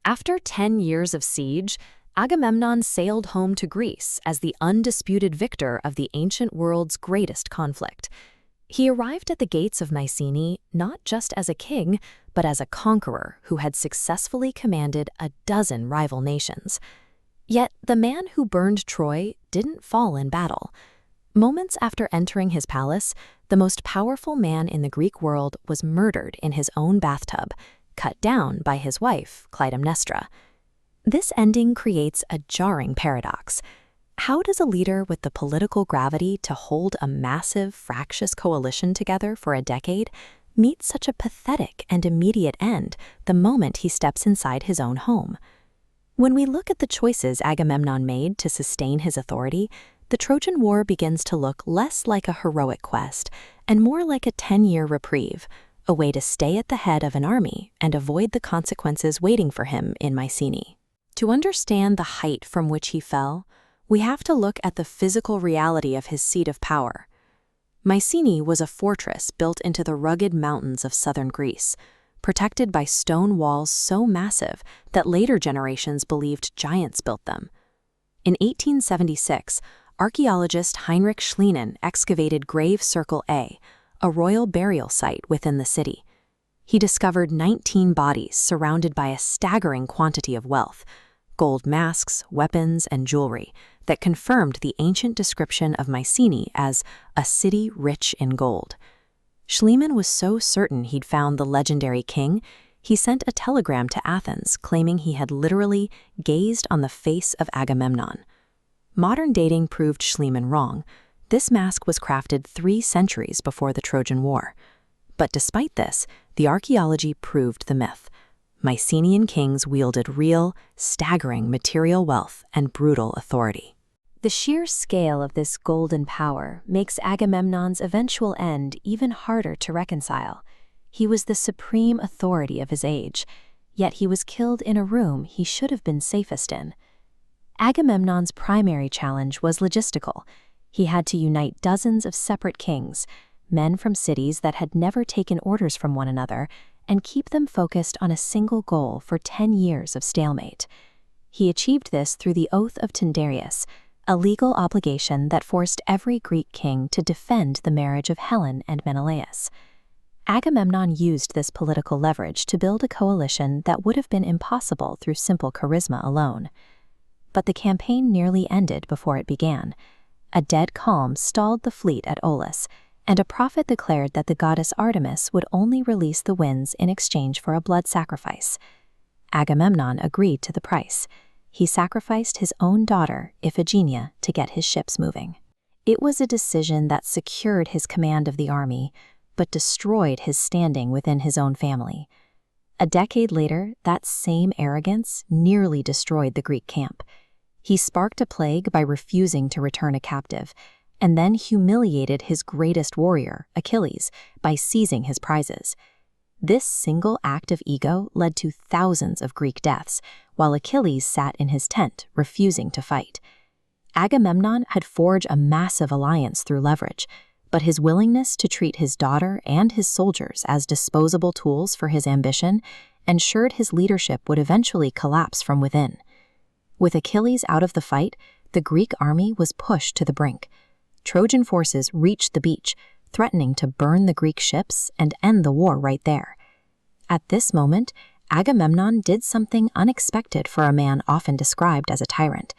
After 10 years of siege, Agamemnon sailed home to Greece as the undisputed victor of the ancient world's greatest conflict. He arrived at the gates of Mycenae not just as a king, but as a conqueror who had successfully commanded a dozen rival nations. Yet the man who burned Troy didn't fall in battle. Moments after entering his palace, the most powerful man in the Greek world was murdered in his own bathtub, cut down by his wife, Clytemnestra. This ending creates a jarring paradox. How does a leader with the political gravity to hold a massive, fractious coalition together for a decade meet such a pathetic and immediate end the moment he steps inside his own home? When we look at the choices Agamemnon made to sustain his authority, the Trojan War begins to look less like a heroic quest and more like a 10-year reprieve, a way to stay at the head of an army and avoid the consequences waiting for him in Mycenae. To understand the height from which he fell, we have to look at the physical reality of his seat of power. Mycenae was a fortress built into the rugged mountains of southern Greece, protected by stone walls so massive that later generations believed giants built them. In 1876, archaeologist Heinrich Schliemann excavated Grave Circle A, a royal burial site within the city. He discovered 19 bodies surrounded by a staggering quantity of wealth, gold masks, weapons, and jewelry that confirmed the ancient description of Mycenae as a city rich in gold. Schliemann was so certain he'd found the legendary king, he sent a telegram to Athens claiming he had literally gazed on the face of Agamemnon. Modern dating proved Schliemann wrong. This mask was crafted 3 centuries before the Trojan War. But despite this, the archaeology proved the myth. Mycenaean kings wielded real, staggering material wealth and brutal authority. The sheer scale of this golden power makes Agamemnon's eventual end even harder to reconcile. He was the supreme authority of his age, yet he was killed in a room he should have been safest in. Agamemnon's primary challenge was logistical. He had to unite dozens of separate kings, men from cities that had never taken orders from one another, and keep them focused on a single goal for 10 years of stalemate. He achieved this through the Oath of Tyndareus, a legal obligation that forced every Greek king to defend the marriage of Helen and Menelaus. Agamemnon used this political leverage to build a coalition that would have been impossible through simple charisma alone. But the campaign nearly ended before it began. A dead calm stalled the fleet at Aulis, and a prophet declared that the goddess Artemis would only release the winds in exchange for a blood sacrifice. Agamemnon agreed to the price. He sacrificed his own daughter, Iphigenia, to get his ships moving. It was a decision that secured his command of the army, but destroyed his standing within his own family. A decade later, that same arrogance nearly destroyed the Greek camp. He sparked a plague by refusing to return a captive, and then humiliated his greatest warrior, Achilles, by seizing his prizes. This single act of ego led to thousands of Greek deaths, while Achilles sat in his tent, refusing to fight. Agamemnon had forged a massive alliance through leverage, but his willingness to treat his daughter and his soldiers as disposable tools for his ambition ensured his leadership would eventually collapse from within. With Achilles out of the fight, the Greek army was pushed to the brink. Trojan forces reached the beach, threatening to burn the Greek ships and end the war right there. At this moment, Agamemnon did something unexpected for a man often described as a tyrant.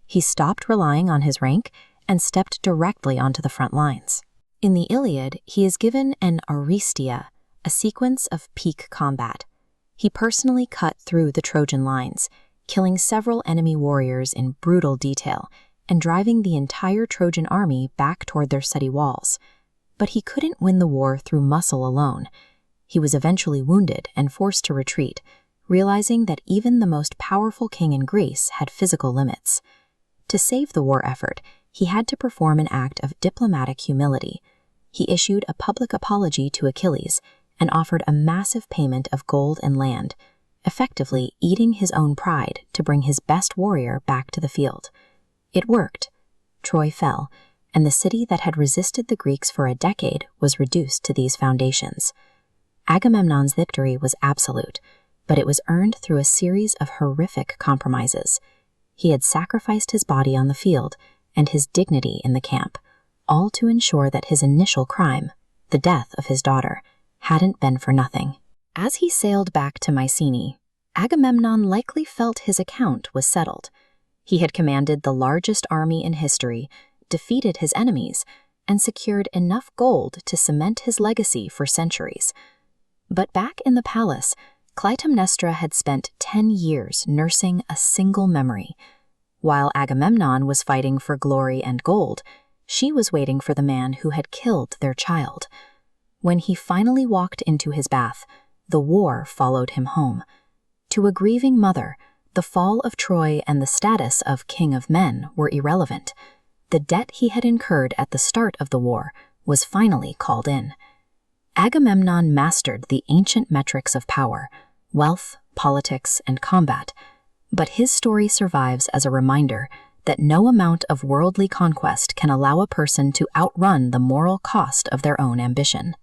He stopped relying on his rank and stepped directly onto the front lines. In the Iliad, he is given an aristia, a sequence of peak combat. He personally cut through the Trojan lines, killing several enemy warriors in brutal detail and driving the entire Trojan army back toward their city walls. But he couldn't win the war through muscle alone. He was eventually wounded and forced to retreat, realizing that even the most powerful king in Greece had physical limits. To save the war effort, he had to perform an act of diplomatic humility. He issued a public apology to Achilles and offered a massive payment of gold and land, effectively eating his own pride to bring his best warrior back to the field. It worked. Troy fell, and the city that had resisted the Greeks for a decade was reduced to these foundations. Agamemnon's victory was absolute. but it was earned through a series of horrific compromises. He had sacrificed his body on the field and his dignity in the camp, all to ensure that his initial crime, the death of his daughter, hadn't been for nothing. As he sailed back to Mycenae, Agamemnon likely felt his account was settled. He had commanded the largest army in history, defeated his enemies, and secured enough gold to cement his legacy for centuries. But back in the palace, Clytemnestra had spent 10 years nursing a single memory. While Agamemnon was fighting for glory and gold, she was waiting for the man who had killed their child. When he finally walked into his bath, the war followed him home. To a grieving mother, the fall of Troy and the status of king of men were irrelevant. The debt he had incurred at the start of the war was finally called in. Agamemnon mastered the ancient metrics of power, wealth, politics, and combat, but his story survives as a reminder that no amount of worldly conquest can allow a person to outrun the moral cost of their own ambition.